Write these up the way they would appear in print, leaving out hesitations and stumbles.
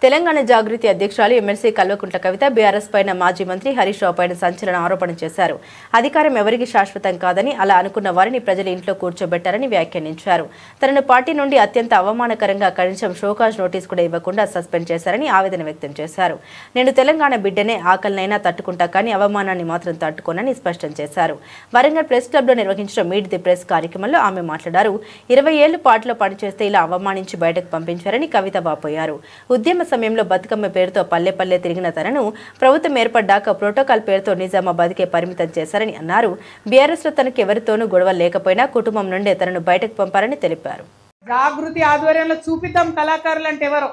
తెలంగాణ జాగృతి అధ్యక్షురాలు MLC Kalvakuntla Kavitha BRS పైన మాజీ మంత్రి హరీష్ రావు పైన సంచలన ఆరోపణ చేశారు. అధికారం ఎవరికి శాశ్వతం కాదని, అలా అనుకున్న వారిని ప్రజల ఇంట్లో కూర్చోబెట్టారని వ్యాఖ్యానించారు. తనను పార్టీ నుండి అత్యంత అవమానకరంగా కనీసం షోకాజ్ నోటీస్ కూడా ఇవ్వకుండా సస్పెండ్ చేశారని ఆవేదన వ్యక్తం చేశారు. నేను తెలంగాణ బిడ్డనే, ఆకలినైనా తట్టుకుంటా కానీ అవమానాన్ని మాత్రం తట్టుకోనని స్పష్టం చేశారు. వరంగల్ ప్రెస్ క్లబ్లో నిర్వహించిన మీట్ ది ప్రెస్ కార్యక్రమంలో ఆమె మాట్లాడారు. 20 ఏళ్లు పార్టీలో పనిచేస్తే ఇలా అవమానించి బయటకు పంపించారని కవిత వాపోయారు. ఉద్యమ సమయంలో బతుకమ్మ పేరుతో పల్లె పల్లె తిరిగిన తనను ప్రభుత్వం ఏర్పడ్డాక ప్రోటోకాల్ పేరుతో నిజామాబాద్కే పరిమితం చేశారని అన్నారు. బీఆర్ఎస్ లో తనకు ఎవరితోనూ గొడవ లేకపోయినా కుటుంబం నుండే తనను బయటకు పంపారని తెలిపారు. జాగృతి ఆధ్వర్యంలో చూపిద్దాం కళాకారులు అంటే ఎవరో,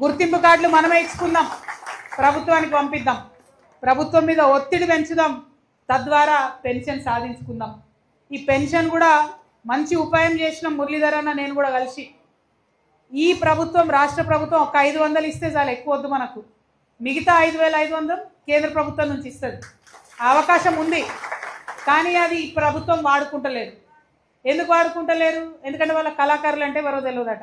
గుర్తింపు కార్డులు మనమే ఇచ్చుకుందాం, ప్రభుత్వానికి పంపిద్దాం, ప్రభుత్వం మీద ఒత్తిడి పెంచుదాం, తద్వారా పెన్షన్ సాధించుకుందాం. ఈ పెన్షన్ కూడా మంచి ఉపాయం చేసిన మురళీధర్ అన్న నేను కూడా కలిసి, ఈ ప్రభుత్వం రాష్ట్ర ప్రభుత్వం ఒక 500 ఇస్తే చాలు, ఎక్కువ వద్దు మనకు, మిగతా 5500 కేంద్ర ప్రభుత్వం నుంచి ఇస్తుంది. అవకాశం ఉంది కానీ అది ఈ ప్రభుత్వం వాడుకుంటలేదు. ఎందుకు వాడుకుంటలేరు? ఎందుకంటే వాళ్ళ కళాకారులు అంటే ఎవరో తెలియదట.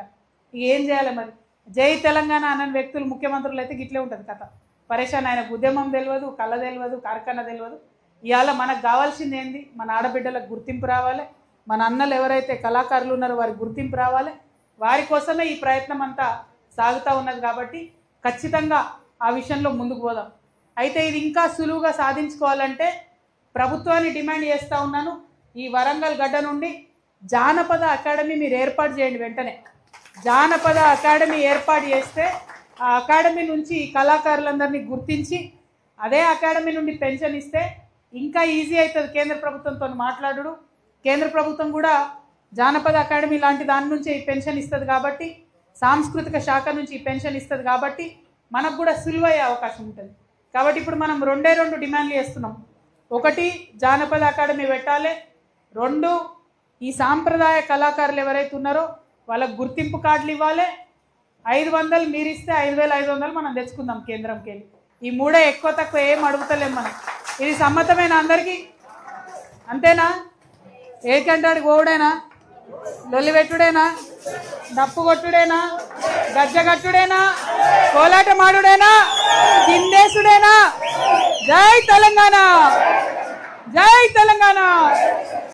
ఏం చేయాలి మరి? జై తెలంగాణ అన్న వ్యక్తులు ముఖ్యమంత్రులు అయితే గిట్లే ఉంటుంది కథ. పరేషాన్, ఆయనకు ఉద్యమం తెలియదు, కళ తెలియదు, కార్ఖానా తెలియదు. ఇవాళ మనకు కావాల్సింది ఏంది? మన ఆడబిడ్డలకు గుర్తింపు రావాలి, మన అన్నలు ఎవరైతే కళాకారులు ఉన్నారో వారికి గుర్తింపు రావాలి. వారి కోసమే ఈ ప్రయత్నం అంతా సాగుతూ ఉన్నది. కాబట్టి ఖచ్చితంగా ఆ విషయంలో ముందుకు పోదాం. అయితే ఇది ఇంకా సులువుగా సాధించుకోవాలంటే ప్రభుత్వాన్ని డిమాండ్ చేస్తూ ఉన్నాను, ఈ వరంగల్ గడ్డ నుండి జానపద అకాడమీ మీరు ఏర్పాటు చేయండి. వెంటనే జానపద అకాడమీ ఏర్పాటు చేస్తే ఆ అకాడమీ నుంచి కళాకారులందరినీ గుర్తించి అదే అకాడమీ నుండి పెన్షన్ ఇస్తే ఇంకా ఈజీ అవుతుంది కేంద్ర ప్రభుత్వంతో మాట్లాడు. కేంద్ర ప్రభుత్వం కూడా జానపద అకాడమీ లాంటి దాని నుంచి ఈ పెన్షన్ ఇస్తుంది కాబట్టి, సాంస్కృతిక శాఖ నుంచి ఈ పెన్షన్ ఇస్తుంది కాబట్టి మనకు కూడా సులువయ్యే అవకాశం ఉంటుంది. కాబట్టి ఇప్పుడు మనం 2 డిమాండ్లు చేస్తున్నాం. 1, జానపద అకాడమీ పెట్టాలి. 2, ఈ సాంప్రదాయ కళాకారులు ఎవరైతే ఉన్నారో వాళ్ళకు గుర్తింపు కార్డులు ఇవ్వాలి. 500 మీరు ఇస్తే 5500 మనం తెచ్చుకుందాం కేంద్రంకి వెళ్ళి. ఈ 3 ఎక్కువ తక్కువ ఏం అడుగుతలేం మనం. ఇది సమ్మతమైన అందరికీ? అంతేనా? ఏకంటాడికి ఓడేనా? లొల్లి పెట్టుడేనా? డప్పు కొట్టుడేనా? గజ్జగట్టుడేనా? కోలాట మాడుడేనా? చిందేసుడేనా? జై తెలంగాణ, జై తెలంగాణ.